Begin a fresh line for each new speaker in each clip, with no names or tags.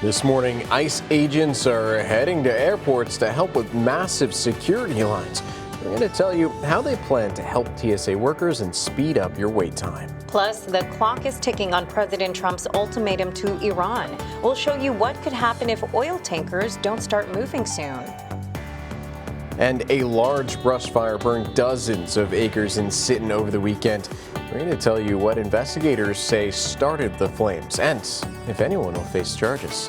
This morning, ICE agents are heading to airports to help with massive security lines. We're going to tell you how they plan to help TSA workers and speed up your wait time.
Plus, the clock is ticking on President Trump's ultimatum to Iran. We'll show you what could happen if oil tankers don't start moving soon.
And a large brush fire burned dozens of acres in Sinton over the weekend. We're going to tell you what investigators say started the flames and if anyone will face charges.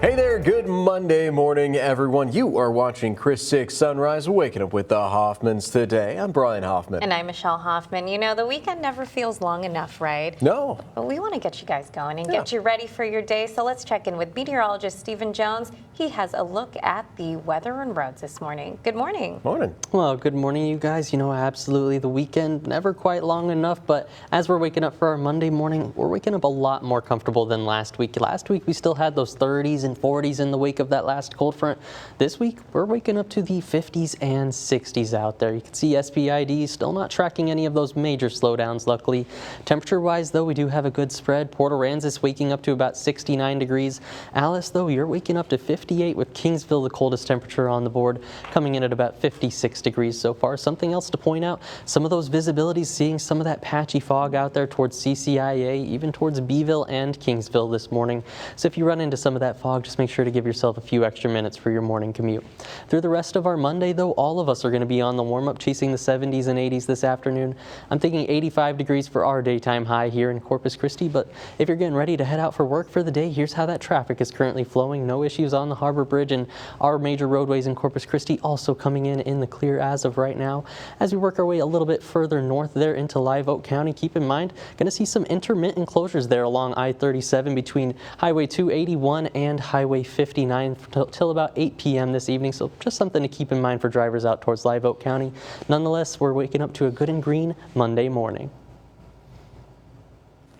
Hey there, good Monday morning, everyone. You are watching Chris 6 Sunrise, waking up with the Hoffmans today. I'm Brian Hoffman.
And I'm Michelle Hoffman. You know, the weekend never feels long enough, right?
No.
But we want to get you guys going and get you ready for your day. So let's check in with meteorologist Stephen Jones. He has a look at the weather and roads this morning. Good morning.
Morning.
Well, good morning, you guys. You know, absolutely, the weekend never quite long enough, but as we're waking up for our Monday morning, we're waking up a lot more comfortable than last week. Last week, we still had those 30s and 40s in the wake of that last cold front. This week, we're waking up to the 50s and 60s out there. You can see SPID still not tracking any of those major slowdowns, luckily. Temperature-wise, though, we do have a good spread. Port Aransas waking up to about 69 degrees. Alice, though, you're waking up to 58 with Kingsville, the coldest temperature on the board, coming in at about 56 degrees so far. Something else to point out, some of those visibilities, seeing some of that patchy fog out there towards CCIA, even towards Beeville and Kingsville this morning. So if you run into some of that fog, just make sure to give yourself a few extra minutes for your morning commute. Through the rest of our Monday, though, all of us are going to be on the warm-up, chasing the 70s and 80s this afternoon. I'm thinking 85 degrees for our daytime high here in Corpus Christi, but if you're getting ready to head out for work for the day, here's how that traffic is currently flowing. No issues on the Harbor Bridge, and our major roadways in Corpus Christi also coming in the clear as of right now. As we work our way a little bit further north there into Live Oak County, keep in mind, going to see some intermittent closures there along I-37 between Highway 281 and Highway 59 till about 8 p.m. this evening, so just something to keep in mind for drivers out towards Live Oak County. Nonetheless, we're waking up to a good and green Monday morning.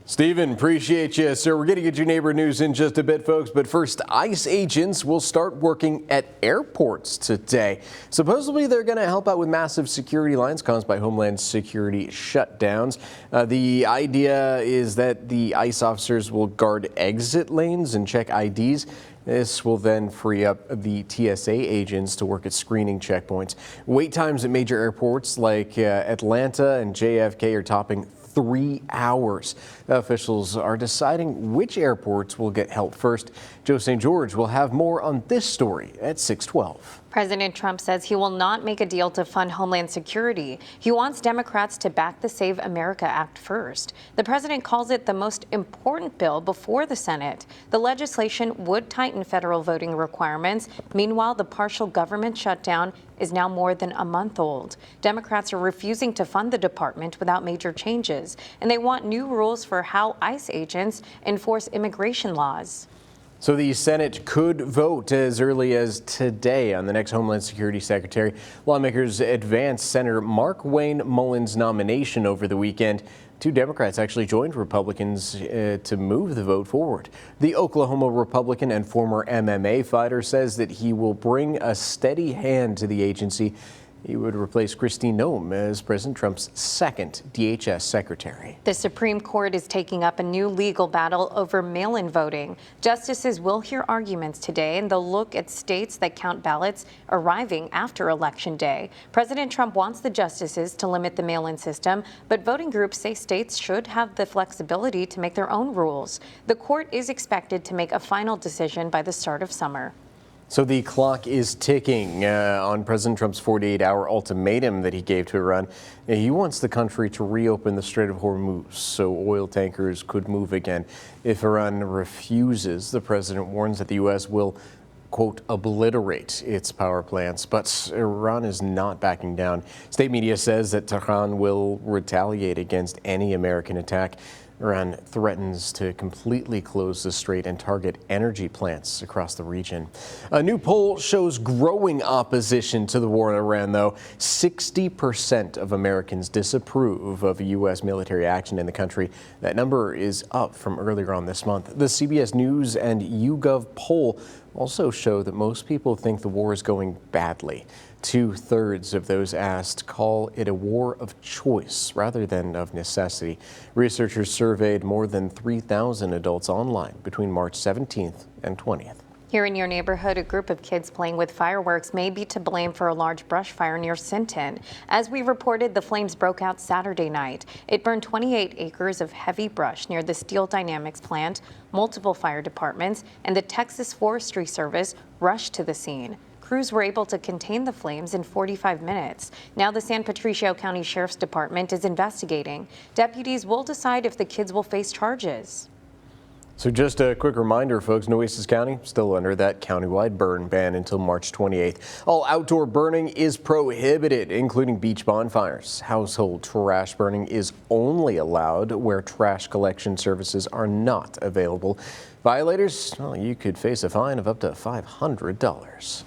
Stephen, appreciate you, sir. We're going to get your neighbor news in just a bit, folks. But first, ICE agents will start working at airports today. Supposedly, they're going to help out with massive security lines caused by Homeland Security shutdowns. The idea is that the ICE officers will guard exit lanes and check IDs. This will then free up the TSA agents to work at screening checkpoints. Wait times at major airports like Atlanta and JFK are topping 3 hours. Officials are deciding which airports will get help first. Joe St. George will have more on this story at 6:12.
President Trump says he will not make a deal to fund Homeland Security. He wants Democrats to back the Save America Act first. The president calls it the most important bill before the Senate. The legislation would tighten federal voting requirements. Meanwhile, the partial government shutdown is now more than a month old. Democrats are refusing to fund the department without major changes, and they want new rules for how ICE agents enforce immigration laws.
So the Senate could vote as early as today on the next Homeland Security Secretary. Lawmakers advanced Senator Mark Wayne Mullins' nomination over the weekend. 2 Democrats actually joined Republicans to move the vote forward. The Oklahoma Republican and former MMA fighter says that he will bring a steady hand to the agency. He would replace Christine Noem as President Trump's second DHS secretary.
The Supreme Court is taking up a new legal battle over mail-in voting. Justices will hear arguments today, and they'll look at states that count ballots arriving after Election Day. President Trump wants the justices to limit the mail-in system, but voting groups say states should have the flexibility to make their own rules. The court is expected to make a final decision by the start of summer.
So the clock is ticking on President Trump's 48-hour ultimatum that he gave to Iran. He wants the country to reopen the Strait of Hormuz so oil tankers could move again. If Iran refuses, the president warns that the U.S. will, quote, obliterate its power plants. But Iran is not backing down. State media says that Tehran will retaliate against any American attack. Iran threatens to completely close the strait and target energy plants across the region. A new poll shows growing opposition to the war in Iran, though. 60% of Americans disapprove of U.S. military action in the country. That number is up from earlier on this month. The CBS News and YouGov poll also show that most people think the war is going badly. 2/3 of those asked call it a war of choice rather than of necessity. Researchers surveyed more than 3,000 adults online between March 17th and 20th.
Here in your neighborhood, a group of kids playing with fireworks may be to blame for a large brush fire near Sinton. As we reported, the flames broke out Saturday night. It burned 28 acres of heavy brush near the Steel Dynamics plant. Multiple fire departments and the Texas Forestry Service rushed to the scene. Crews were able to contain the flames in 45 minutes. Now the San Patricio County Sheriff's Department is investigating. Deputies will decide if the kids will face charges.
So just a quick reminder, folks, Nueces County still under that countywide burn ban until March 28th. All outdoor burning is prohibited, including beach bonfires. Household trash burning is only allowed where trash collection services are not available. Violators, well, you could face a fine of up to $500.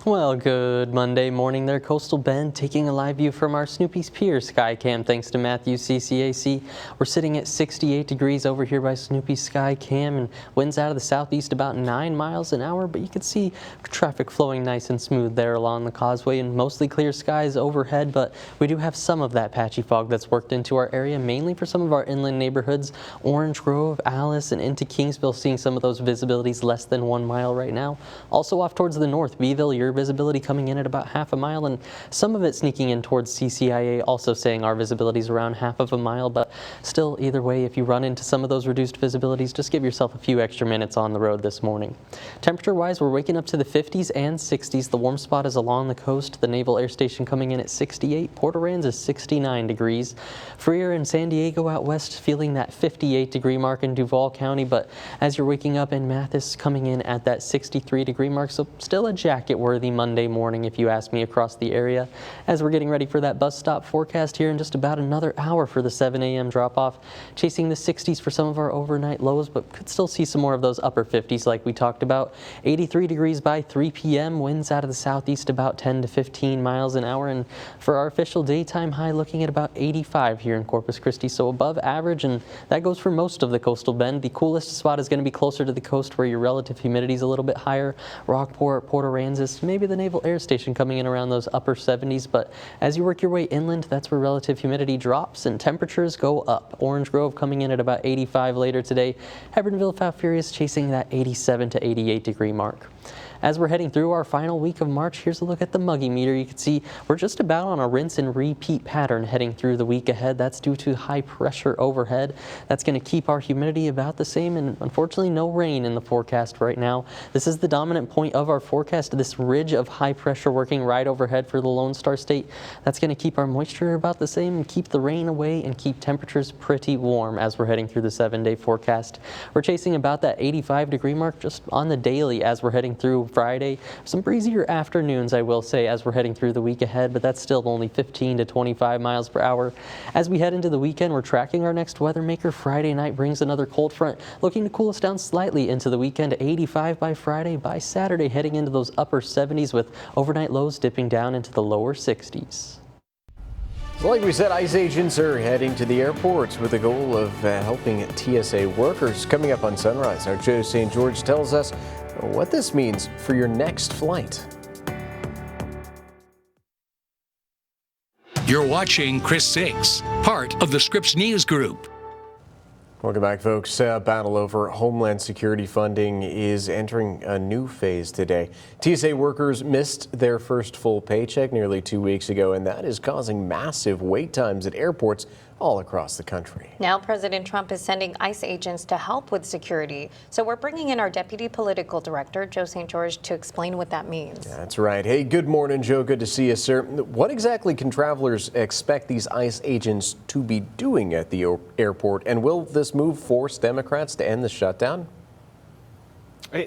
Well, good Monday morning there, Coastal Bend, taking a live view from our Snoopy's Pier Skycam thanks to Matthew CCAC. We're sitting at 68 degrees over here by Snoopy's Skycam, and winds out of the southeast about 9 miles an hour, but you can see traffic flowing nice and smooth there along the causeway and mostly clear skies overhead, but we do have some of that patchy fog that's worked into our area, mainly for some of our inland neighborhoods, Orange Grove, Alice, and into Kingsville, seeing some of those visibilities less than 1 mile right now. Also off towards the north, Beeville, your visibility coming in at about half a mile, and some of it sneaking in towards CCIA, also saying our visibility is around half of a mile, but still, either way, if you run into some of those reduced visibilities, just give yourself a few extra minutes on the road this morning. Temperature-wise, we're waking up to the 50s and 60s. The warm spot is along the coast. The Naval Air Station coming in at 68. Port Aransas is 69 degrees. Freer and San Diego out west feeling that 58-degree mark in Duval County, but as you're waking up in Mathis, coming in at that 63-degree mark, so still a jacket-worthy Monday morning, if you ask me, across the area. As we're getting ready for that bus stop forecast here in just about another hour for the 7 a.m. drop-off, chasing the 60s for some of our overnight lows, but could still see some more of those upper 50s like we talked about. 83 degrees by 3 p.m., winds out of the southeast about 10 to 15 miles an hour, and for our official daytime high, looking at about 85 here in Corpus Christi, so above average, and that goes for most of the Coastal Bend. The coolest spot is going to be closer to the coast where your relative humidity is a little bit higher. Rockport, Port Aransas, maybe the Naval Air Station coming in around those upper 70s, but as you work your way inland, that's where relative humidity drops and temperatures go up. Orange Grove coming in at about 85 later today. Hebbronville, Falfurrias chasing that 87 to 88 degree mark. As we're heading through our final week of March, here's a look at the Muggy meter. You can see we're just about on a rinse and repeat pattern heading through the week ahead. That's due to high pressure overhead. That's going to keep our humidity about the same, and unfortunately no rain in the forecast right now. This is the dominant point of our forecast, this ridge of high pressure working right overhead for the Lone Star State. That's going to keep our moisture about the same and keep the rain away and keep temperatures pretty warm as we're heading through the 7-day forecast. We're chasing about that 85-degree mark just on the daily as we're heading through Friday. Some breezier afternoons, I will say, as we're heading through the week ahead, but that's still only 15 to 25 miles per hour. As we head into the weekend, we're tracking our next weather maker. Friday night brings another cold front, looking to cool us down slightly into the weekend. 85 by Friday. By Saturday, heading into those upper 70s with overnight lows dipping down into the lower 60s.
Like we said, ICE agents are heading to the airports with the goal of helping TSA workers. Coming up on Sunrise, our Joe St. George tells us what this means for your next flight.
You're watching Chris 6, part of the Scripps News Group.
Welcome back, folks. Battle over Homeland Security funding is entering a new phase today. TSA workers missed their first full paycheck nearly 2 weeks ago, and that is causing massive wait times at airports all across the country.
Now President Trump is sending ICE agents to help with security. So we're bringing in our Deputy Political Director, Joe St. George, to explain what that means.
That's right. Hey, good morning, Joe. Good to see you, sir. What exactly can travelers expect these ICE agents to be doing at the airport? And will this move force Democrats to end the shutdown?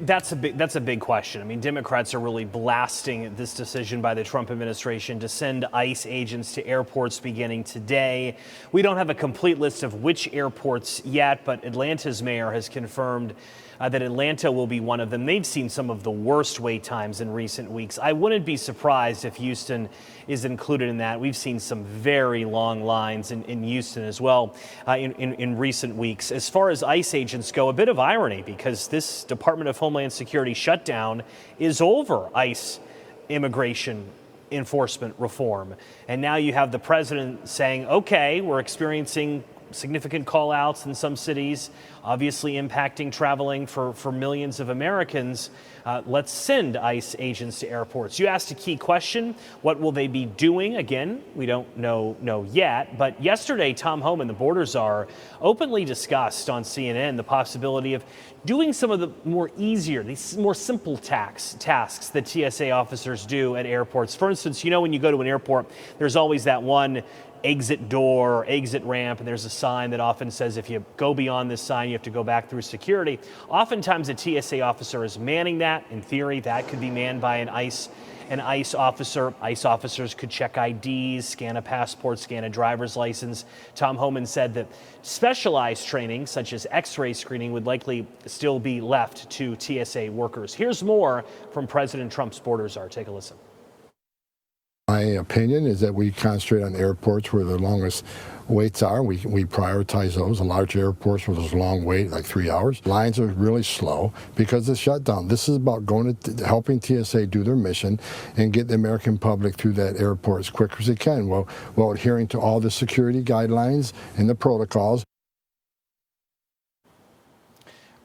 That's a big question. I mean, Democrats are really blasting this decision by the Trump administration to send ICE agents to airports beginning today. We don't have a complete list of which airports yet, but Atlanta's mayor has confirmed that Atlanta will be one of them. They've seen some of the worst wait times in recent weeks. I wouldn't be surprised if Houston is included in that. We've seen some very long lines in Houston as well in recent weeks. As far as ICE agents go, a bit of irony because this Department of Homeland Security shutdown is over ICE immigration enforcement reform. And now you have the president saying, okay, we're experiencing significant call outs in some cities, obviously impacting traveling for millions of Americans. Let's send ICE agents to airports. You asked a key question. What will they be doing? Again, we don't know yet. But yesterday, Tom Homan, the border czar, openly discussed on CNN the possibility of doing some of the these more simple tasks that TSA officers do at airports. For instance, when you go to an airport, there's always that one exit door or exit ramp, and there's a sign that often says if you go beyond this sign, you have to go back through security. Oftentimes a TSA officer is manning that. In theory, that could be manned by an ICE officer. ICE officers could check IDs, scan a passport, scan a driver's license. Tom Homan said that specialized training, such as X-ray screening, would likely still be left to TSA workers. Here's more from President Trump's border czar. Take a listen.
My opinion is that we concentrate on airports where the longest waits are. We prioritize those. The large airports where there's a long wait, like 3 hours. Lines are really slow because of the shutdown. This is about helping TSA do their mission and get the American public through that airport as quick as they can, while adhering to all the security guidelines and the protocols.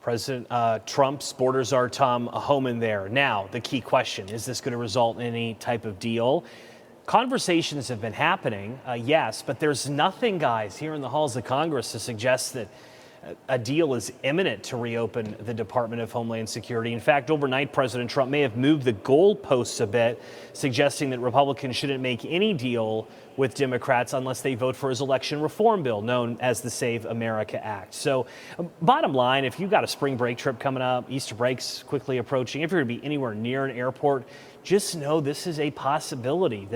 President Trump's border czar Tom Homan there. Now, the key question, is this going to result in any type of deal? Conversations have been happening, yes, but there's nothing, guys, here in the halls of Congress to suggest that a deal is imminent to reopen the Department of Homeland Security. In fact, overnight, President Trump may have moved the goalposts a bit, suggesting that Republicans shouldn't make any deal with Democrats unless they vote for his election reform bill, known as the Save America Act. So bottom line, if you've got a spring break trip coming up, Easter break's quickly approaching, if you're going to be anywhere near an airport, just know this is a possibility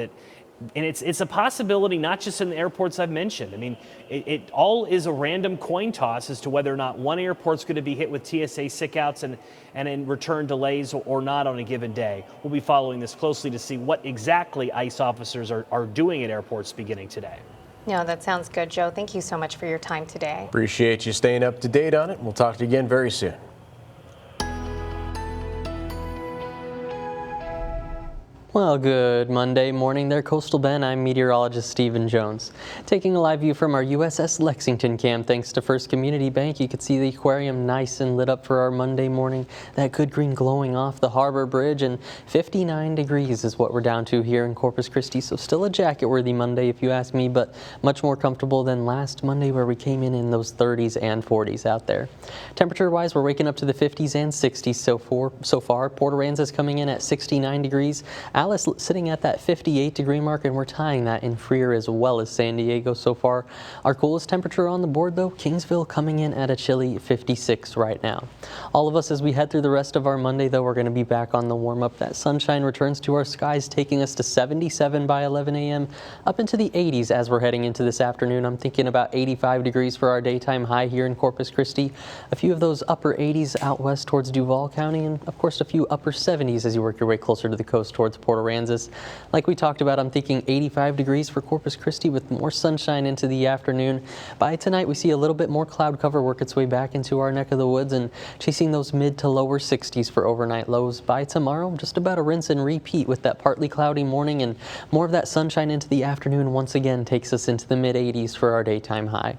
and it's a possibility not just in the airports I've mentioned. I mean, it all is a random coin toss as to whether or not one airport's going to be hit with TSA sickouts and in return delays or not on a given day. We'll be following this closely to see what exactly ICE officers are doing at airports beginning today.
No, that sounds good, Joe. Thank you so much for your time today.
Appreciate you staying up to date on it. We'll talk to you again very soon.
Well, good Monday morning there, Coastal Bend. I'm meteorologist Stephen Jones. Taking a live view from our USS Lexington cam, thanks to First Community Bank, you can see the aquarium nice and lit up for our Monday morning. That good green glowing off the Harbor Bridge, and 59 degrees is what we're down to here in Corpus Christi. So still a jacket-worthy Monday if you ask me, but much more comfortable than last Monday where we came in those 30s and 40s out there. Temperature-wise, we're waking up to the 50s and 60s so far. Port Aransas coming in at 69 degrees. Alice sitting at that 58 degree mark, and we're tying that in Freer as well as San Diego so far. Our coolest temperature on the board, though, Kingsville coming in at a chilly 56 right now. All of us, as we head through the rest of our Monday, though, we're going to be back on the warm-up. That sunshine returns to our skies, taking us to 77 by 11 a.m., up into the 80s as we're heading into this afternoon. I'm thinking about 85 degrees for our daytime high here in Corpus Christi. A few of those upper 80s out west towards Duval County, and, of course, a few upper 70s as you work your way closer to the coast towards Port Aransas. Like we talked about, I'm thinking 85 degrees for Corpus Christi with more sunshine into the afternoon. By tonight, we see a little bit more cloud cover work its way back into our neck of the woods and chasing those mid to lower 60s for overnight lows. By tomorrow, just about a rinse and repeat with that partly cloudy morning, and more of that sunshine into the afternoon once again takes us into the mid 80s for our daytime high.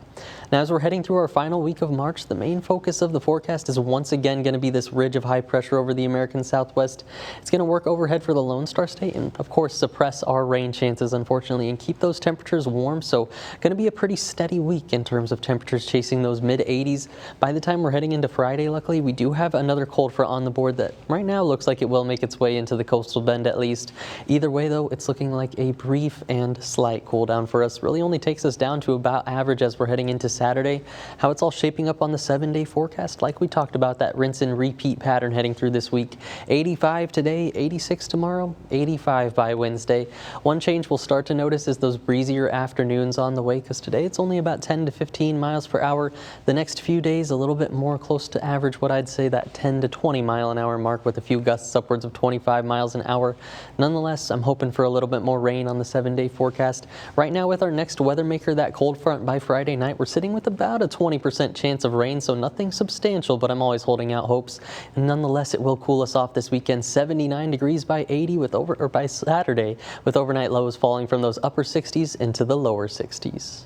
Now, as we're heading through our final week of March, the main focus of the forecast is once again going to be this ridge of high pressure over the American Southwest. It's going to work overhead for the Lone Star State and, of course, suppress our rain chances, unfortunately, and keep those temperatures warm. So going to be a pretty steady week in terms of temperatures chasing those mid 80s. By the time we're heading into Friday, luckily, we do have another cold front on the board that right now looks like it will make its way into the coastal bend at least. Either way, though, it's looking like a brief and slight cool down for us. Really only takes us down to about average as we're heading into Saturday. How it's all shaping up on the 7-day forecast, like we talked about, that rinse and repeat pattern heading through this week. 85 today, 86 tomorrow, 85 by Wednesday. One change we'll start to notice is those breezier afternoons on the way, because today it's only about 10 to 15 miles per hour. The next few days a little bit more close to average, what I'd say that 10 to 20 mile an hour mark, with a few gusts upwards of 25 miles an hour. Nonetheless, I'm hoping for a little bit more rain on the 7-day forecast. Right now with our next weather maker, that cold front, by Friday night, we're sitting with about a 20% chance of rain, so nothing substantial, but I'm always holding out hopes. And nonetheless, it will cool us off this weekend. 79 degrees by by Saturday, with overnight lows falling from those upper 60s into the lower 60s.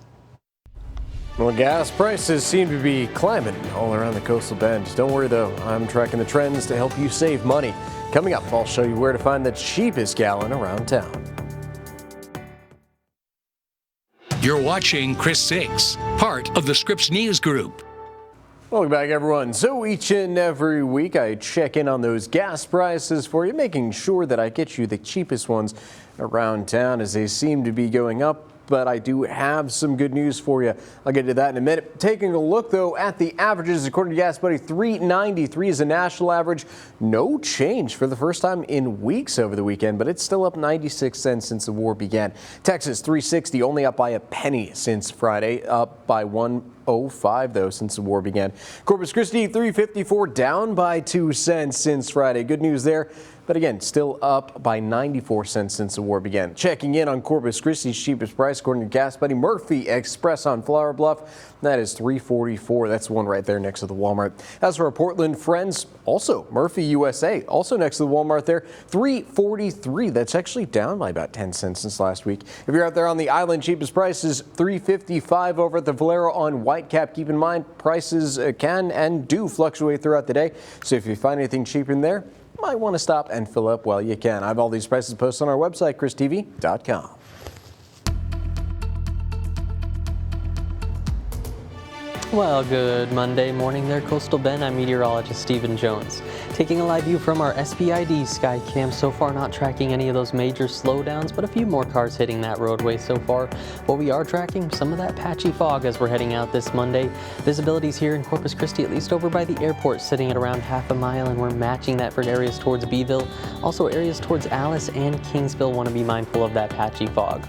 Well, gas prices seem to be climbing all around the coastal bend. Don't worry though, I'm tracking the trends to help you save money. Coming up, I'll show you where to find the cheapest gallon around town.
You're watching Chris 6, part of the Scripps News Group.
Welcome back, everyone. So each and every week I check in on those gas prices for you, making sure that I get you the cheapest ones around town, as they seem to be going up. But I do have some good news for you. I'll get to that in a minute. Taking a look, though, at the averages, according to Gas Buddy, $3.93 is a national average. No change for the first time in weeks over the weekend, but it's still up 96 cents since the war began. Texas, $3.60, only up by a penny since Friday, up by 1.05 though since the war began. Corpus Christi, $3.54, down by 2 cents since Friday. Good news there. But again, still up by 94 cents since the war began. Checking in on Corpus Christi's cheapest price, according to Gas Buddy, Murphy Express on Flower Bluff, that is $3.44. That's the one right there next to the Walmart. As for our Portland friends, also Murphy USA, also next to the Walmart there, $3.43. That's actually down by about 10 cents since last week. If you're out there on the island, cheapest price is $3.55 over at the Valero on Whitecap. Keep in mind, prices can and do fluctuate throughout the day. So if you find anything cheaper in there, might want to stop and fill up while you can. I have all these prices posted on our website, christv.com.
Well, good Monday morning there, Coastal Bend. I'm meteorologist Stephen Jones. Taking a live view from our SPID Skycam, so far not tracking any of those major slowdowns, but a few more cars hitting that roadway so far. What we are tracking, some of that patchy fog as we're heading out this Monday. Visibility's here in Corpus Christi, at least over by the airport, sitting at around half a mile, and we're matching that for areas towards Beeville. Also areas towards Alice and Kingsville want to be mindful of that patchy fog.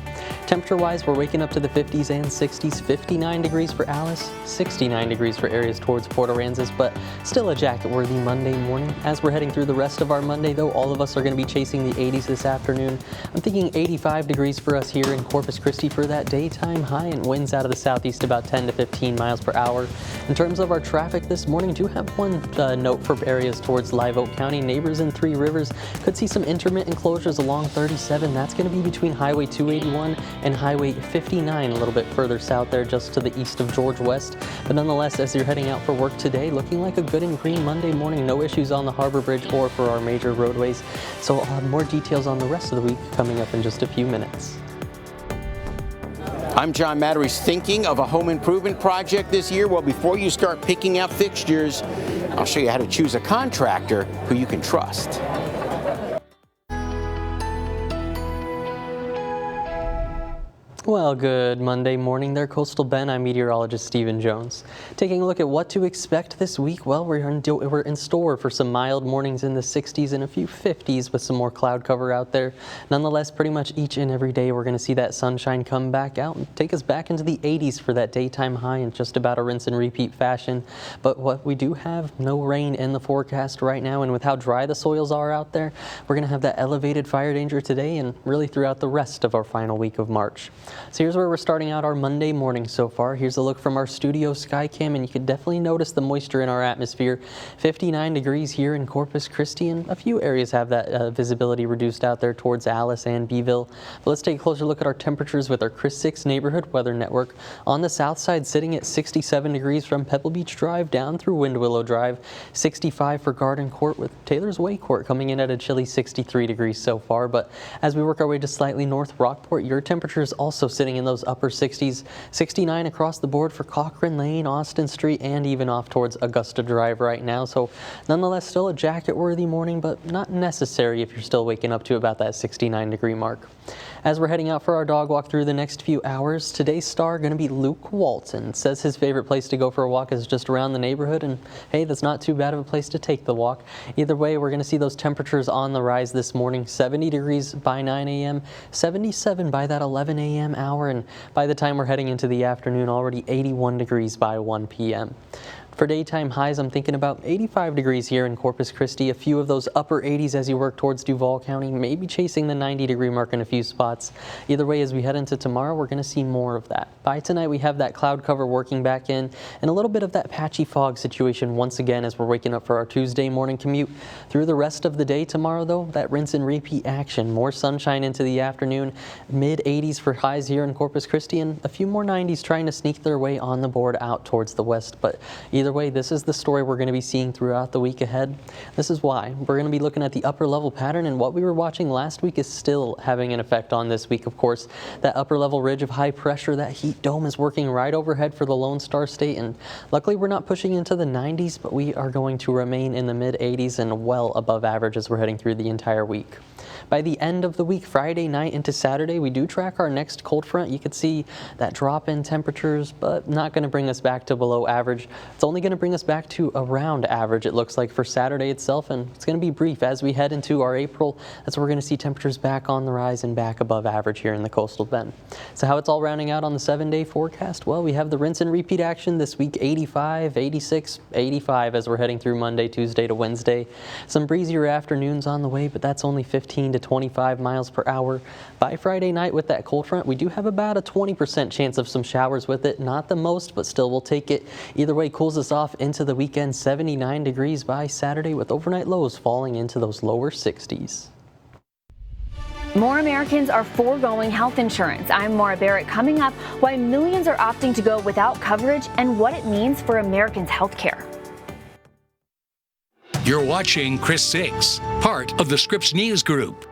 Temperature-wise, we're waking up to the 50s and 60s, 59 degrees for Alice, 69 degrees for areas towards Port Aransas, but still a jacket-worthy Monday morning. As we're heading through the rest of our Monday, though, all of us are going to be chasing the 80s this afternoon. I'm thinking 85 degrees for us here in Corpus Christi for that daytime high, and winds out of the southeast about 10 to 15 miles per hour. In terms of our traffic this morning, do have one note for areas towards Live Oak County. Neighbors in Three Rivers could see some intermittent closures along 37. That's going to be between Highway 281 and Highway 59, a little bit further south there, just to the east of George West. But nonetheless, as you're heading out for work today, looking like a good and green Monday morning. No issues on the Harbor Bridge or for our major roadways. So more details on the rest of the week coming up in just a few minutes.
I'm John Matteries. Thinking of a home improvement project this year? Well, before you start picking out fixtures, I'll show you how to choose a contractor who you can trust.
Well, good Monday morning there, Coastal Bend. I'm meteorologist Stephen Jones. Taking a look at what to expect this week, well, we're in store for some mild mornings in the 60s and a few 50s with some more cloud cover out there. Nonetheless, pretty much each and every day we're going to see that sunshine come back out and take us back into the 80s for that daytime high in just about a rinse and repeat fashion. But what we do have, no rain in the forecast right now, and with how dry the soils are out there, we're going to have that elevated fire danger today and really throughout the rest of our final week of March. So here's where we're starting out our Monday morning so far. Here's a look from our studio Skycam, and you can definitely notice the moisture in our atmosphere. 59 degrees here in Corpus Christi, and a few areas have that visibility reduced out there towards Alice and Beeville. But let's take a closer look at our temperatures with our Chris 6 Neighborhood Weather Network. On the south side, sitting at 67 degrees from Pebble Beach Drive down through Wind Willow Drive, 65 for Garden Court, with Taylor's Way Court coming in at a chilly 63 degrees so far. But as we work our way to slightly north Rockport, your temperatures also so sitting in those upper 60s, 69 across the board for Cochrane Lane, Austin Street, and even off towards Augusta Drive right now. So nonetheless, still a jacket-worthy morning, but not necessary if you're still waking up to about that 69-degree mark. As we're heading out for our dog walk through the next few hours, today's star going to be Luke Walton. Says his favorite place to go for a walk is just around the neighborhood, and hey, that's not too bad of a place to take the walk. Either way, we're going to see those temperatures on the rise this morning. 70 degrees by 9 a.m., 77 by that 11 a.m. hour, and by the time we're heading into the afternoon, already 81 degrees by 1 p.m. For daytime highs, I'm thinking about 85 degrees here in Corpus Christi, a few of those upper 80s as you work towards Duval County, maybe chasing the 90-degree mark in a few spots. Either way, as we head into tomorrow, we're going to see more of that. By tonight, we have that cloud cover working back in and a little bit of that patchy fog situation once again as we're waking up for our Tuesday morning commute. Through the rest of the day tomorrow, though, that rinse and repeat action. More sunshine into the afternoon, mid-80s for highs here in Corpus Christi, and a few more 90s trying to sneak their way on the board out towards the west. But either way, this is the story we're going to be seeing throughout the week ahead. This is why we're going to be looking at the upper level pattern, and what we were watching last week is still having an effect on this week. Of course, that upper level ridge of high pressure, that heat dome is working right overhead for the Lone Star State, and luckily we're not pushing into the 90s, but we are going to remain in the mid 80s and well above average as we're heading through the entire week. By the end of the week, Friday night into Saturday, we do track our next cold front. You could see that drop in temperatures, but not going to bring us back to below average. It's only going to bring us back to around average, it looks like, for Saturday itself, and it's going to be brief. As we head into our April, that's where we're going to see temperatures back on the rise and back above average here in the coastal bend. So how it's all rounding out on the 7-day forecast? Well, we have the rinse and repeat action this week, 85, 86, 85 as we're heading through Monday, Tuesday to Wednesday. Some breezier afternoons on the way, but that's only 15 to 25 miles per hour. By Friday night with that cold front, we do have about a 20% chance of some showers with it. Not the most, but still we'll take it. Either way, cools us off into the weekend, 79 degrees by Saturday with overnight lows falling into those lower 60s.
More Americans are foregoing health insurance. I'm Maura Barrett. Coming up, why millions are opting to go without coverage and what it means for Americans' health care.
You're watching Chris 6, part of the Scripps News Group.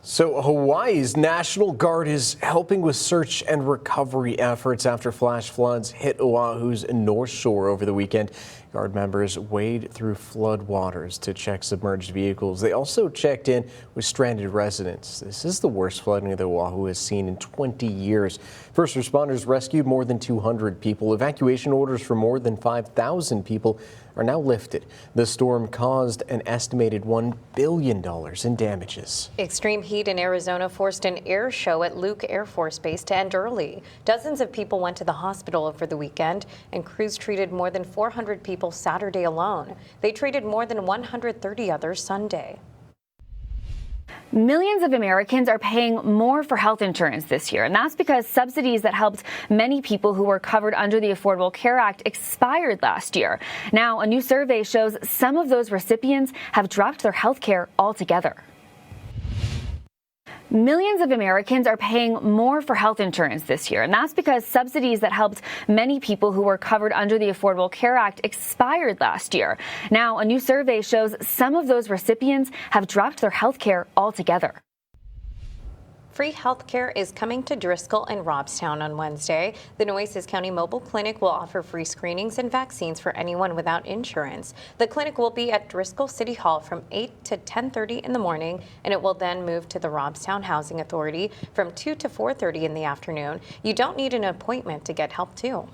So Hawaii's National Guard is helping with search and recovery efforts after flash floods hit Oahu's North Shore over the weekend. Guard members wade through flood waters to check submerged vehicles. They also checked in with stranded residents. This is the worst flooding that Oahu has seen in 20 years. First responders rescued more than 200 people. Evacuation orders for more than 5,000 people are now lifted. The storm caused an estimated $1 billion in damages.
Extreme heat in Arizona forced an air show at Luke Air Force Base to end early. Dozens of people went to the hospital over the weekend, and crews treated more than 400 people Saturday alone. They treated more than 130 others Sunday.
Millions of Americans are paying more for health insurance this year, and that's because subsidies that helped many people who were covered under the Affordable Care Act expired last year. Now, a new survey shows some of those recipients have dropped their health care altogether. Millions of Americans are paying more for health insurance this year, and that's because subsidies that helped many people who were covered under the Affordable Care Act expired last year. Now, a new survey shows some of those recipients have dropped their health care altogether.
Free health care is coming to Driscoll and Robstown on Wednesday. The Nueces County Mobile Clinic will offer free screenings and vaccines for anyone without insurance. The clinic will be at Driscoll City Hall from 8 to 10:30 in the morning, and it will then move to the Robstown Housing Authority from 2 to 4:30 in the afternoon. You don't need an appointment to get help, too.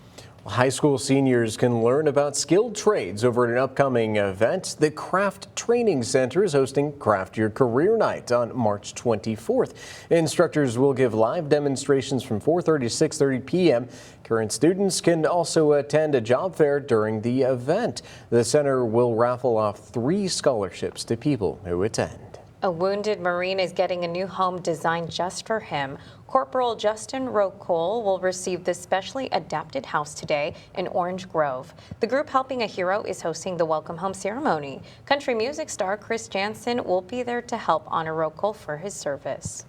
High school seniors can learn about skilled trades over at an upcoming event. The Craft Training Center is hosting Craft Your Career Night on March 24th. Instructors will give live demonstrations from 4:30 to 6:30 p.m. Current students can also attend a job fair during the event. The center will raffle off 3 scholarships to people who attend.
A wounded Marine is getting a new home designed just for him. Corporal Justin Rocole will receive this specially adapted house today in Orange Grove. The group Helping a Hero is hosting the welcome home ceremony. Country music star Chris Jansen will be there to help honor Rocole for his service.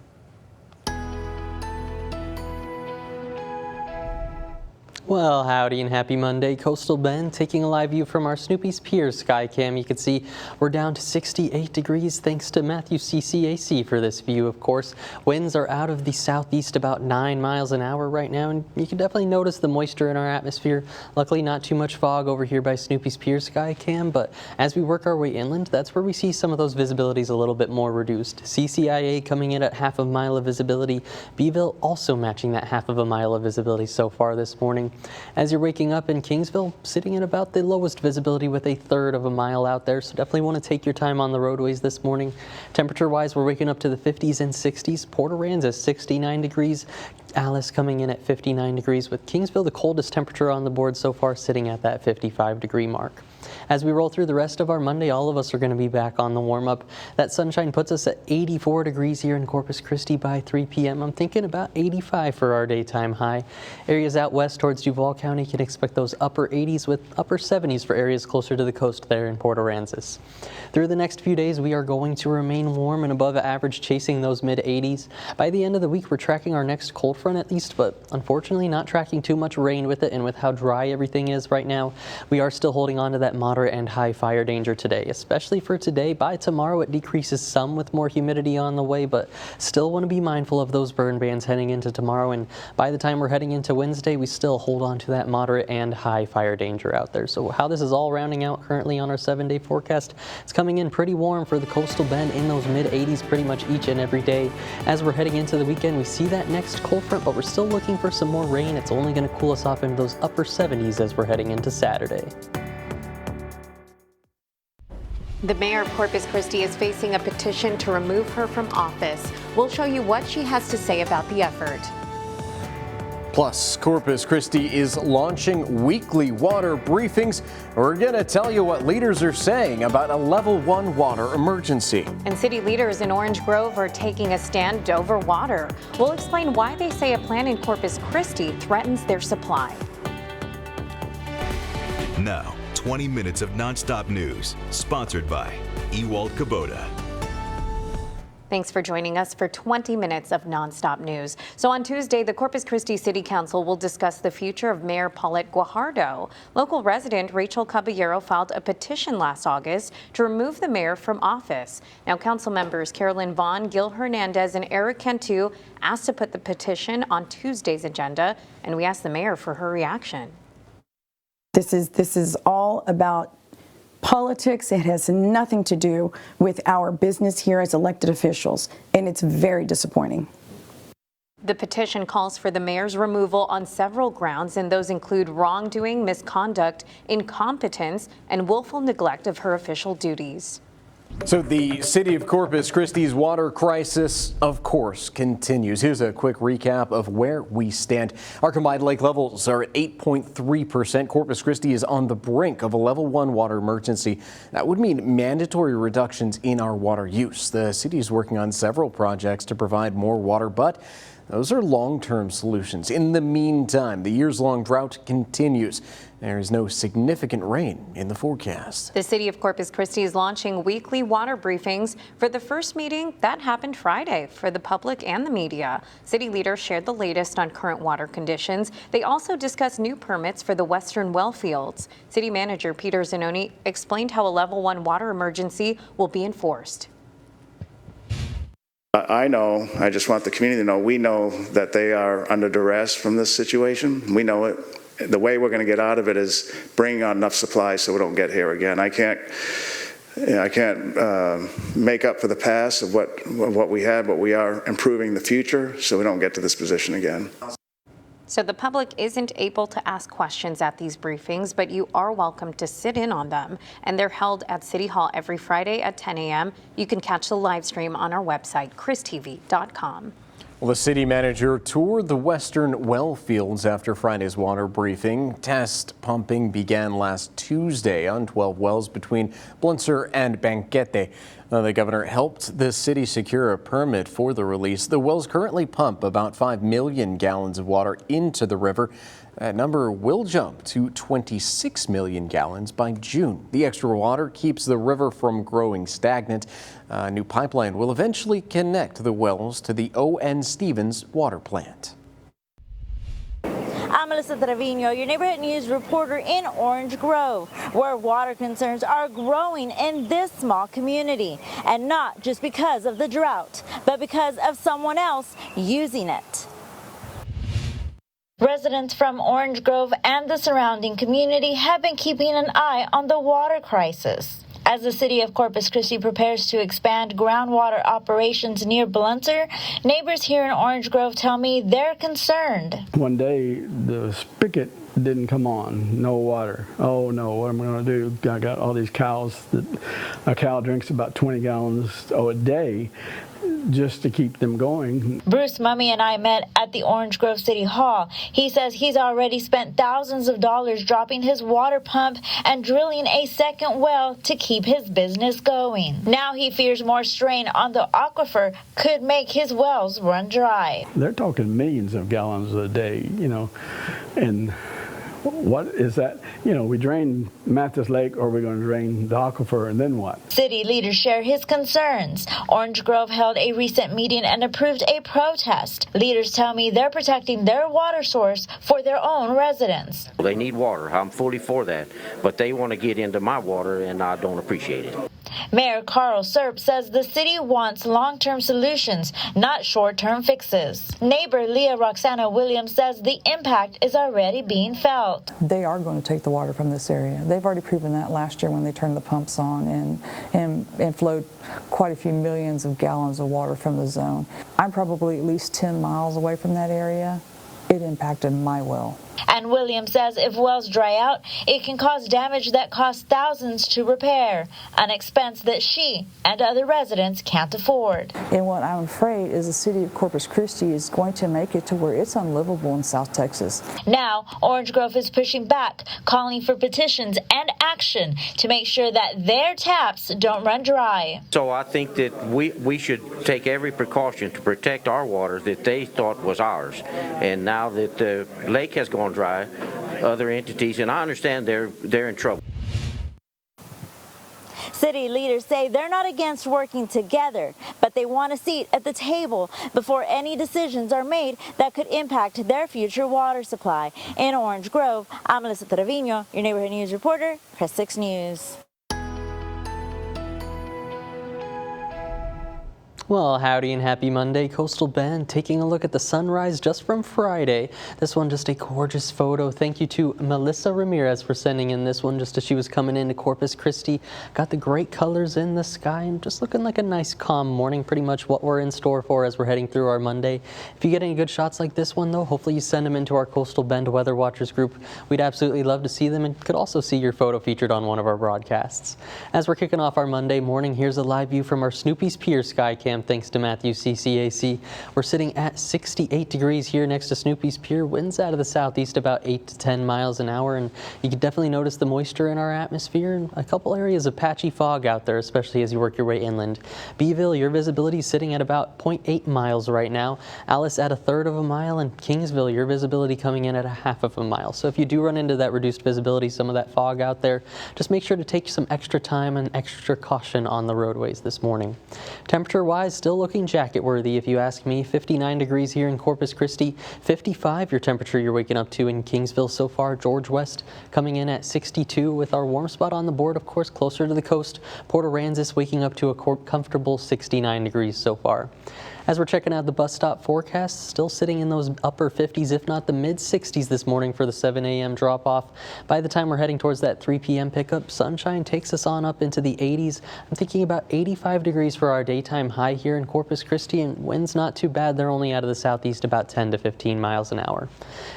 Well, howdy and happy Monday. Coastal Bend taking a live view from our Snoopy's Pier sky cam. You can see we're down to 68 degrees thanks to Matthew CCAC for this view, of course. Winds are out of the southeast about 9 miles an hour right now, and you can definitely notice the moisture in our atmosphere. Luckily, not too much fog over here by Snoopy's Pier sky cam, but as we work our way inland, that's where we see some of those visibilities a little bit more reduced. CCIA coming in at half a mile of visibility. Beeville also matching that half of a mile of visibility so far this morning. As you're waking up in Kingsville, sitting at about the lowest visibility with a third of a mile out there, so definitely want to take your time on the roadways this morning. Temperature-wise, we're waking up to the 50s and 60s. Port Aransas 69 degrees. Alice coming in at 59 degrees, with Kingsville the coldest temperature on the board so far, sitting at that 55-degree mark. As we roll through the rest of our Monday, all of us are going to be back on the warm-up. That sunshine puts us at 84 degrees here in Corpus Christi by 3 p.m. I'm thinking about 85 for our daytime high. Areas out west towards Duval County can expect those upper 80s with upper 70s for areas closer to the coast there in Port Aransas. Through the next few days, we are going to remain warm and above average, chasing those mid-80s. By the end of the week, we're tracking our next cold front at least, but unfortunately not tracking too much rain with it, and with how dry everything is right now, we are still holding on to that moderate and high fire danger today, especially for today. By tomorrow, it decreases some with more humidity on the way, but still want to be mindful of those burn bands heading into tomorrow. And by the time we're heading into Wednesday, we still hold on to that moderate and high fire danger out there. So how this is all rounding out currently on our 7-day forecast, it's coming in pretty warm for the Coastal Bend in those mid-80s pretty much each and every day. As we're heading into the weekend, we see that next cold front, but we're still looking for some more rain. It's only going to cool us off into those upper 70s as we're heading into Saturday.
The mayor of Corpus Christi is facing a petition to remove her from office. We'll show you what she has to say about the effort.
Plus, Corpus Christi is launching weekly water briefings. We're going to tell you what leaders are saying about a level 1 water emergency.
And city leaders in Orange Grove are taking a stand over water. We'll explain why they say a plan in Corpus Christi threatens their supply.
Now, 20 minutes of nonstop news, sponsored by Ewald Kubota.
Thanks for joining us for 20 minutes of nonstop news. So on Tuesday, the Corpus Christi City Council will discuss the future of Mayor Paulette Guajardo. Local resident Rachel Caballero filed a petition last August to remove the mayor from office. Now, council members Carolyn Vaughn, Gil Hernandez, and Eric Cantu asked to put the petition on Tuesday's agenda, and we asked the mayor for her reaction.
This is all about politics. It has nothing to do with our business here as elected officials, and it's very disappointing.
The petition calls for the mayor's removal on several grounds, and those include wrongdoing, misconduct, incompetence, and willful neglect of her official duties.
So the city of Corpus Christi's water crisis, of course, continues. Here's a quick recap of where we stand. Our combined lake levels are at 8.3%. Corpus Christi is on the brink of a level 1 water emergency. That would mean mandatory reductions in our water use. The city is working on several projects to provide more water, but those are long-term solutions. In the meantime, the years-long drought continues. There is no significant rain in the forecast.
The city of Corpus Christi is launching weekly water briefings. For the first meeting, that happened Friday for the public and the media. City leaders shared the latest on current water conditions. They also discussed new permits for the western well fields. City manager Peter Zanoni explained how a level 1 water emergency will be enforced.
I know, I just want the community to know, we know that they are under duress from this situation. We know it. The way we're going to get out of it is bringing on enough supplies so we don't get here again. I can't make up for the past of what we had, but we are improving the future so we don't get to this position again.
So the public isn't able to ask questions at these briefings, but you are welcome to sit in on them. And they're held at City Hall every Friday at 10 a.m. You can catch the live stream on our website, christv.com.
Well, the city manager toured the western well fields after Friday's water briefing. Test pumping began last Tuesday on 12 wells between Blunser and Banquete. The governor helped the city secure a permit for the release. The wells currently pump about 5 million gallons of water into the river. That number will jump to 26 million gallons by June. The extra water keeps the river from growing stagnant. A new pipeline will eventually connect the wells to the O.N. Stevens water plant.
I'm Melissa Trevino, your neighborhood news reporter in Orange Grove, where water concerns are growing in this small community. And not just because of the drought, but because of someone else using it. Residents from Orange Grove and the surrounding community have been keeping an eye on the water crisis. As the city of Corpus Christi prepares to expand groundwater operations near Blunter, neighbors here in Orange Grove tell me they're concerned.
One day, the spigot didn't come on, no water. Oh no, what am I going to do? I got all these cows that a cow drinks about 20 gallons a day just to keep them going.
Bruce Mummy and I met at the Orange Grove City Hall. He says he's already spent thousands of dollars dropping his water pump and drilling a second well to keep his business going. Now he fears more strain on the aquifer could make his wells run dry.
They're talking millions of gallons a day, and what is that? We drain Mathis Lake, or we're going to drain the aquifer, and then what?
City leaders share his concerns. Orange Grove held a recent meeting and approved a protest. Leaders tell me they're protecting their water source for their own residents.
They need water. I'm fully for that, but they want to get into my water, and I don't appreciate it.
Mayor Carl Serp says the city wants long-term solutions, not short-term fixes. Neighbor Leah Roxana Williams says the impact is already being felt.
They are going to take the water from this area. They've already proven that last year when they turned the pumps on and flowed quite a few millions of gallons of water from the zone. I'm probably at least 10 miles away from that area. It impacted my well.
And Williams says if wells dry out, it can cause damage that costs thousands to repair, an expense that she and other residents can't afford.
And what I'm afraid is the city of Corpus Christi is going to make it to where it's unlivable in South Texas.
Now, Orange Grove is pushing back, calling for petitions and action to make sure that their taps don't run dry.
So I think that we should take every precaution to protect our water that they thought was ours. And now that the lake has gone dry, other entities, and I understand they're in trouble.
City leaders say they're not against working together, but they want a seat at the table before any decisions are made that could impact their future water supply. In Orange Grove, I'm Melissa Trevino, your neighborhood news reporter, Press 6 News.
Well, howdy and happy Monday. Coastal Bend taking a look at the sunrise just from Friday. This one just a gorgeous photo. Thank you to Melissa Ramirez for sending in this one just as she was coming into Corpus Christi. Got the great colors in the sky and just looking like a nice calm morning. Pretty much what we're in store for as we're heading through our Monday. If you get any good shots like this one though, hopefully you send them into our Coastal Bend Weather Watchers group. We'd absolutely love to see them and could also see your photo featured on one of our broadcasts. As we're kicking off our Monday morning, here's a live view from our Snoopy's Pier sky cam. Thanks to Matthew CCAC. We're sitting at 68 degrees here next to Snoopy's Pier. Winds out of the southeast about 8 to 10 miles an hour, and you can definitely notice the moisture in our atmosphere and a couple areas of patchy fog out there, especially as you work your way inland. Beeville, your visibility is sitting at about 0.8 miles right now. Alice at 1/3 of a mile, and Kingsville, your visibility coming in at 1/2 of a mile. So if you do run into that reduced visibility, some of that fog out there, just make sure to take some extra time and extra caution on the roadways this morning. Temperature-wise, still looking jacket worthy if you ask me. 59 degrees here in Corpus Christi, 55 your temperature you're waking up to in Kingsville so far. George West coming in at 62 with our warm spot on the board, of course, closer to the coast. Port Aransas waking up to a comfortable 69 degrees so far. As we're checking out the bus stop forecast, still sitting in those upper 50s, if not the mid 60s this morning for the 7 a.m. drop off. By the time we're heading towards that 3 p.m. pickup, sunshine takes us on up into the 80s. I'm thinking about 85 degrees for our daytime high here in Corpus Christi, and winds not too bad. They're only out of the southeast about 10 to 15 miles an hour.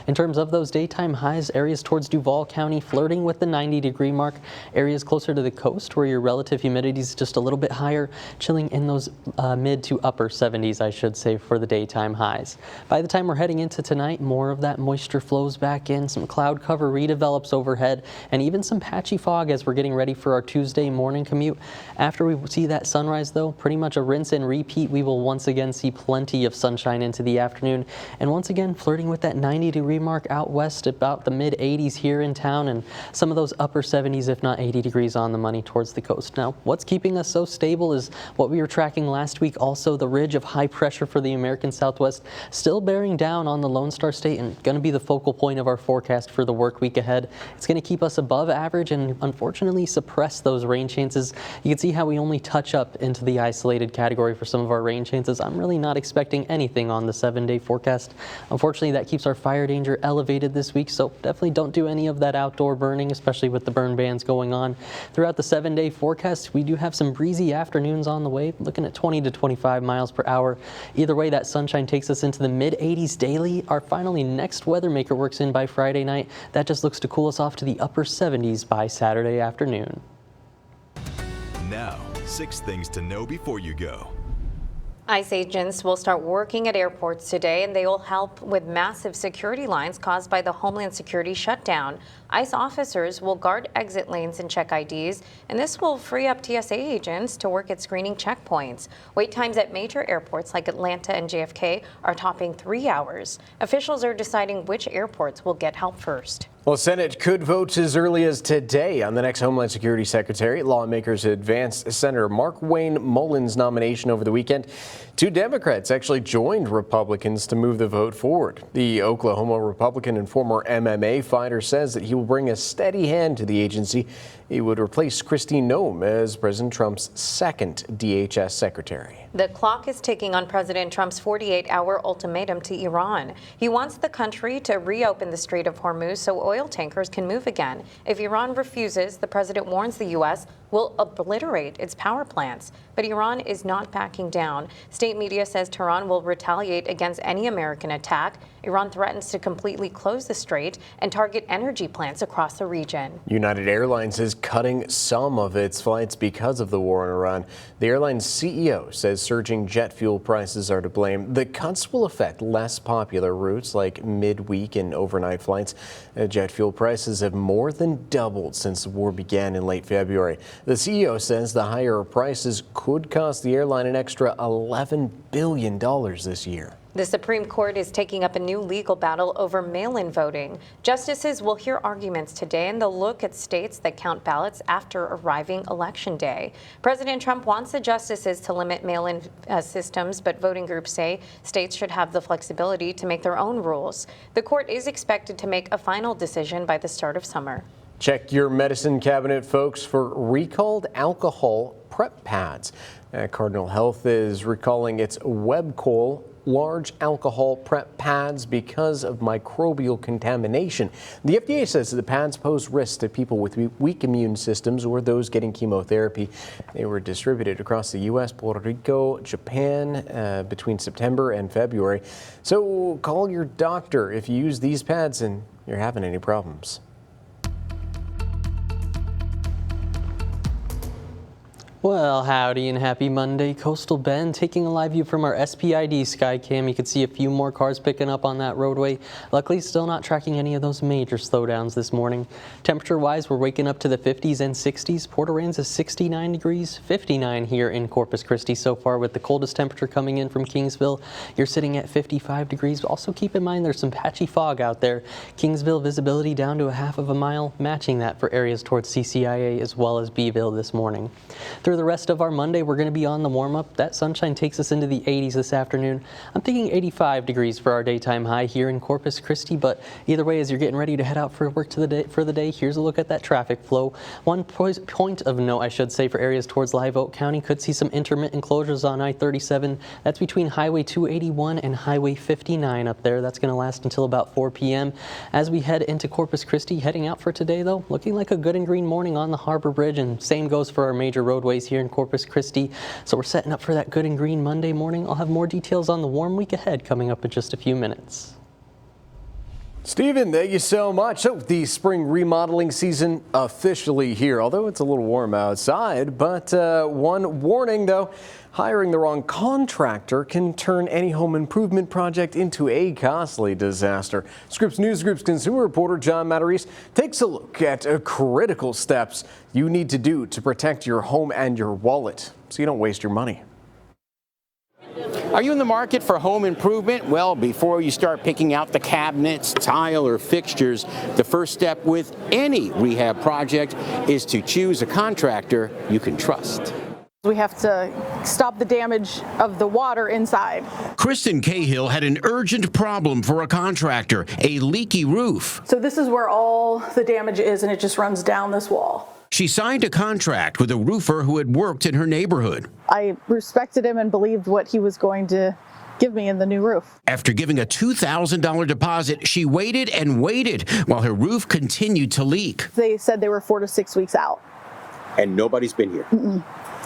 In terms of those daytime highs, areas towards Duval County flirting with the 90-degree mark. Areas closer to the coast where your relative humidity is just a little bit higher, chilling in those mid to upper 70s. I should say, for the daytime highs. By the time we're heading into tonight, more of that moisture flows back in, some cloud cover redevelops overhead, and even some patchy fog as we're getting ready for our Tuesday morning commute. After we see that sunrise though, pretty much a rinse and repeat. We will once again see plenty of sunshine into the afternoon, and once again flirting with that 90-degree mark out west, about the mid-80s here in town, and some of those upper 70s, if not 80 degrees on the money towards the coast. Now, what's keeping us so stable is what we were tracking last week. Also, the ridge of high pressure for the American Southwest still bearing down on the Lone Star State and going to be the focal point of our forecast for the work week ahead. It's going to keep us above average and unfortunately suppress those rain chances. You can see how we only touch up into the isolated category for some of our rain chances. I'm really not expecting anything on the 7-day forecast. Unfortunately, that keeps our fire danger elevated this week, so definitely don't do any of that outdoor burning, especially with the burn bans going on. Throughout the 7-day forecast, we do have some breezy afternoons on the way, looking at 20 to 25 miles per hour. Either way, that sunshine takes us into the mid-80s daily. Our finally next weather maker works in by Friday night. That just looks to cool us off to the upper 70s by Saturday afternoon.
Now, 6 things to know before you go.
ICE agents will start working at airports today, and they will help with massive security lines caused by the Homeland Security shutdown. ICE officers will guard exit lanes and check IDs, and this will free up TSA agents to work at screening checkpoints. Wait times at major airports like Atlanta and JFK are topping 3 hours. Officials are deciding which airports will get help first.
Well, Senate could vote as early as today on the next Homeland Security Secretary. Lawmakers advanced Senator Markwayne Mullins' nomination over the weekend. 2 Democrats actually joined Republicans to move the vote forward. The Oklahoma Republican and former MMA fighter says that he will bring a steady hand to the agency. He would replace Kristi Noem as President Trump's second DHS secretary.
The clock is ticking on President Trump's 48-hour ultimatum to Iran. He wants the country to reopen the Strait of Hormuz so oil tankers can move again. If Iran refuses, the president warns the U.S. will obliterate its power plants. But Iran is not backing down. State media says Tehran will retaliate against any American attack. Iran threatens to completely close the strait and target energy plants across the region.
United Airlines is cutting some of its flights because of the war in Iran. The airline's CEO says surging jet fuel prices are to blame. The cuts will affect less popular routes like midweek and overnight flights. Jet fuel prices have more than doubled since the war began in late February. The CEO says the higher prices could cost the airline an extra $11 billion this year.
The Supreme Court is taking up a new legal battle over mail-in voting. Justices will hear arguments today, and they'll look at states that count ballots after arriving Election Day. President Trump wants the justices to limit mail-in systems, but voting groups say states should have the flexibility to make their own rules. The court is expected to make a final decision by the start of summer.
Check your medicine cabinet, folks, for recalled alcohol prep pads. Cardinal Health is recalling its Webcol large alcohol prep pads because of microbial contamination. The FDA says that the pads pose risks to people with weak immune systems or those getting chemotherapy. They were distributed across the U.S., Puerto Rico, Japan between September and February. So call your doctor if you use these pads and you're having any problems.
Well, howdy and happy Monday. Coastal Bend taking a live view from our SPID Skycam. You can see a few more cars picking up on that roadway. Luckily, still not tracking any of those major slowdowns this morning. Temperature-wise, we're waking up to the 50s and 60s. Port Aransas 69 degrees, 59 here in Corpus Christi so far, with the coldest temperature coming in from Kingsville. You're sitting at 55 degrees. Also keep in mind there's some patchy fog out there. Kingsville visibility down to a half of a mile, matching that for areas towards CCIA as well as Beeville this morning. Through the rest of our Monday, we're going to be on the warm-up. That sunshine takes us into the 80s this afternoon. I'm thinking 85 degrees for our daytime high here in Corpus Christi, but either way, as you're getting ready to head out for work for the day, here's a look at that traffic flow. One point of note, I should say, for areas towards Live Oak County, could see some intermittent closures on I-37. That's between Highway 281 and Highway 59 up there. That's going to last until about 4 p.m. As we head into Corpus Christi, heading out for today, though, looking like a good and green morning on the Harbor Bridge, and same goes for our major roadways here in Corpus Christi. So we're setting up for that good and green Monday morning. I'll have more details on the warm week ahead coming up in just a few minutes.
Stephen, thank you so much. So the spring remodeling season officially here, although it's a little warm outside. But one warning, though, hiring the wrong contractor can turn any home improvement project into a costly disaster. Scripps News Group's consumer reporter John Matarese takes a look at critical steps you need to do to protect your home and your wallet so you don't waste your money.
Are you in the market for home improvement? Well, before you start picking out the cabinets, tile, or fixtures, the first step with any rehab project is to choose a contractor you can trust.
We have to stop the damage of the water inside.
Kristen Cahill had an urgent problem for a contractor, a leaky roof.
So this is where all the damage is, and it just runs down this wall.
She signed a contract with a roofer who had worked in her neighborhood.
I respected him and believed what he was going to give me in the new roof.
After giving a $2,000 deposit, she waited and waited while her roof continued to leak.
They said they were 4 to 6 weeks out.
And nobody's been here.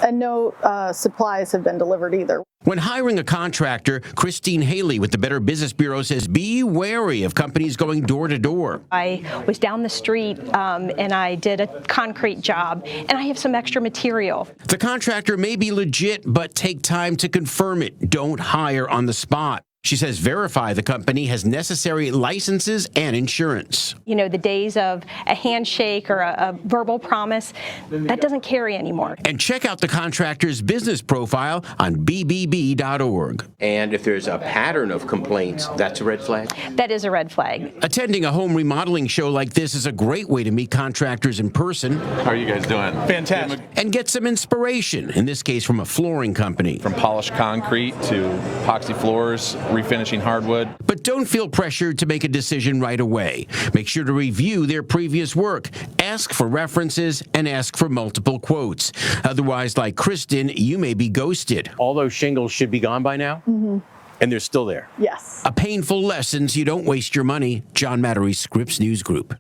And no supplies have been delivered either.
When hiring a contractor, Christine Haley with the Better Business Bureau says be wary of companies going door to door.
I was down the street and I did a concrete job, and I have some extra material.
The contractor may be legit, but take time to confirm it. Don't hire on the spot. She says verify the company has necessary licenses and insurance.
You know, the days of a handshake or a verbal promise, that doesn't carry anymore.
And check out the contractor's business profile on bbb.org. And if there's a pattern of complaints, that's a red flag?
That is a red flag.
Attending a home remodeling show like this is a great way to meet contractors in person.
How are you guys doing? Fantastic.
And get some inspiration, in this case from a flooring company.
From polished concrete to epoxy floors, refinishing hardwood.
But don't feel pressured to make a decision right away. Make sure to review their previous work, ask for references, and ask for multiple quotes. Otherwise, like Kristen, you may be ghosted.
All those shingles should be gone by now?
Mm-hmm.
And they're still there?
Yes.
A painful lesson so you don't waste your money. John Mattery, Scripps News Group.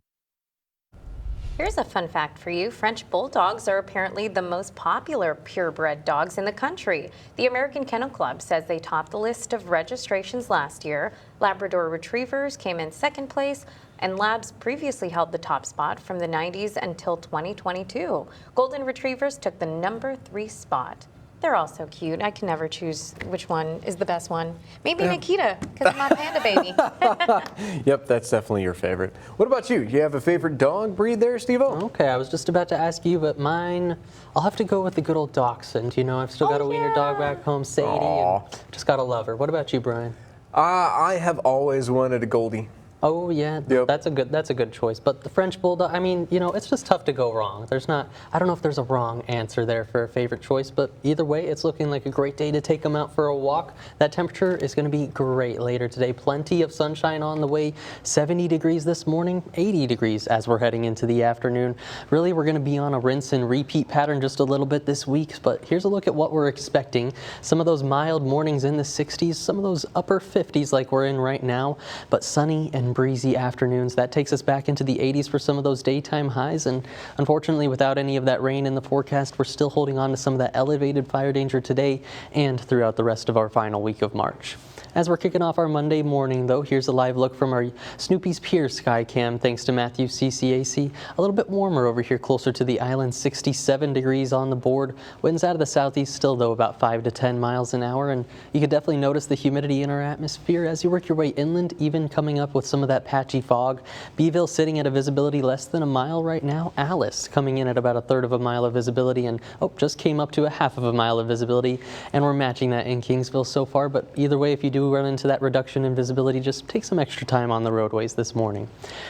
Here's a fun fact for you. French bulldogs are apparently the most popular purebred dogs in the country. The American Kennel Club says they topped the list of registrations last year. Labrador Retrievers came in second place, and Labs previously held the top spot from the 90s until 2022. Golden Retrievers took the number 3 spot. They're all so cute. I can never choose which one is the best one. Maybe Nikita, because I'm not a panda baby.
Yep, that's definitely your favorite. What about you? Do you have a favorite dog breed there, Steve-O?
Okay, I was just about to ask you, but mine, I'll have to go with the good old dachshund. You know, I've still got a wiener dog back home, Sadie, and just got to love her. What about you, Brian?
I have always wanted a Goldie.
Oh yeah, that's a good choice. But the French Bulldog, I mean, you know, it's just tough to go wrong. I don't know if there's a wrong answer there for a favorite choice, but either way, it's looking like a great day to take them out for a walk. That temperature is going to be great later today. Plenty of sunshine on the way. 70 degrees this morning, 80 degrees as we're heading into the afternoon. Really, we're going to be on a rinse and repeat pattern just a little bit this week, but here's a look at what we're expecting. Some of those mild mornings in the 60s, some of those upper 50s like we're in right now, but sunny and breezy afternoons. That takes us back into the 80s for some of those daytime highs, and unfortunately without any of that rain in the forecast, we're still holding on to some of that elevated fire danger today and throughout the rest of our final week of March. As we're kicking off our Monday morning, though, here's a live look from our Snoopy's Pier sky cam thanks to Matthew CCAC. A little bit warmer over here closer to the island, 67 degrees on the board. Winds out of the southeast still, though, about 5 to 10 miles an hour. And you can definitely notice the humidity in our atmosphere as you work your way inland, even coming up with some of that patchy fog. Beeville sitting at a visibility less than a mile right now. Alice coming in at about a third of a mile of visibility, and just came up to a half of a mile of visibility. And we're matching that in Kingsville so far. But either way, if you do run into that reduction in visibility, just take some extra time on the roadways this morning.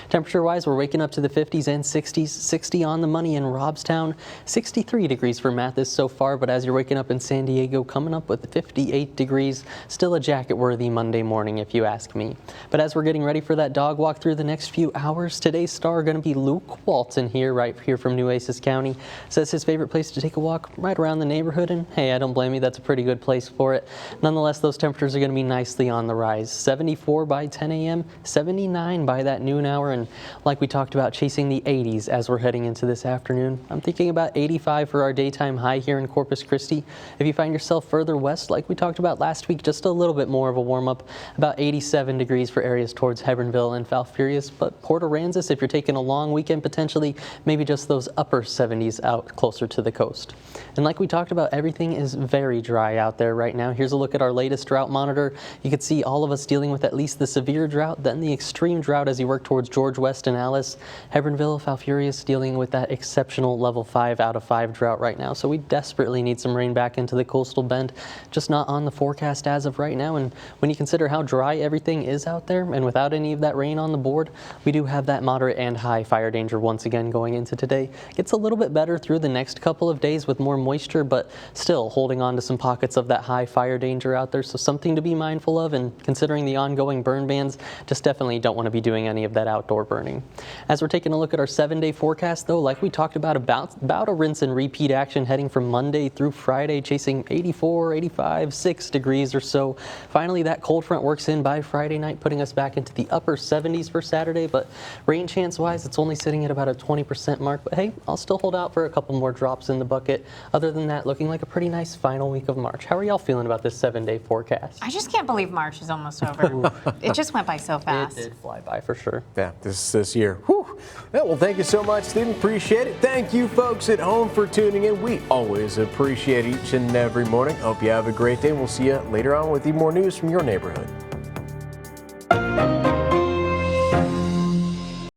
Temperature-wise, we're waking up to the 50s and 60s, 60 on the money in Robstown, 63 degrees for Mathis so far, but as you're waking up in San Diego, coming up with 58 degrees, still a jacket-worthy Monday morning if you ask me. But as we're getting ready for that dog walk through the next few hours, today's star going to be Luke Walton right here from Nueces County. Says his favorite place to take a walk right around the neighborhood, and hey, I don't blame you, that's a pretty good place for it. Nonetheless, those temperatures are going to be nicely on the rise. 74 by 10 a.m., 79 by that noon hour, and like we talked about, chasing the 80s as we're heading into this afternoon. I'm thinking about 85 for our daytime high here in Corpus Christi. If you find yourself further west, like we talked about last week, just a little bit more of a warm-up, about 87 degrees for areas towards Hebronville and Falfurrias, but Port Aransas, if you're taking a long weekend, potentially maybe just those upper 70s out closer to the coast. And like we talked about, everything is very dry out there right now. Here's a look at our latest drought monitor. You could see all of us dealing with at least the severe drought, then the extreme drought as you work towards George West and Alice. Hebbronville, Falfurrias dealing with that exceptional level 5 out of 5 drought right now. So we desperately need some rain back into the coastal bend, just not on the forecast as of right now. And when you consider how dry everything is out there and without any of that rain on the board, we do have that moderate and high fire danger once again going into today. Gets a little bit better through the next couple of days with more moisture, but still holding on to some pockets of that high fire danger out there. So something to be mindful of, and considering the ongoing burn bans, just definitely don't want to be doing any of that outdoor burning. As we're taking a look at our 7-day forecast though, like we talked about a rinse and repeat action heading from Monday through Friday, chasing 84, 85, 6 degrees or so. Finally, that cold front works in by Friday night, putting us back into the upper 70s for Saturday, but rain chance wise, it's only sitting at about a 20% mark. But hey, I'll still hold out for a couple more drops in the bucket. Other than that, looking like a pretty nice final week of March. How are y'all feeling about this 7-day forecast?
I just can't believe March is almost over. It just went by so fast.
It did fly by for sure.
Yeah, this year. Whew. Yeah, well, thank you so much, Stephen. Appreciate it. Thank you, folks at home, for tuning in. We always appreciate each and every morning. Hope you have a great day, and we'll see you later on with even more news from your neighborhood.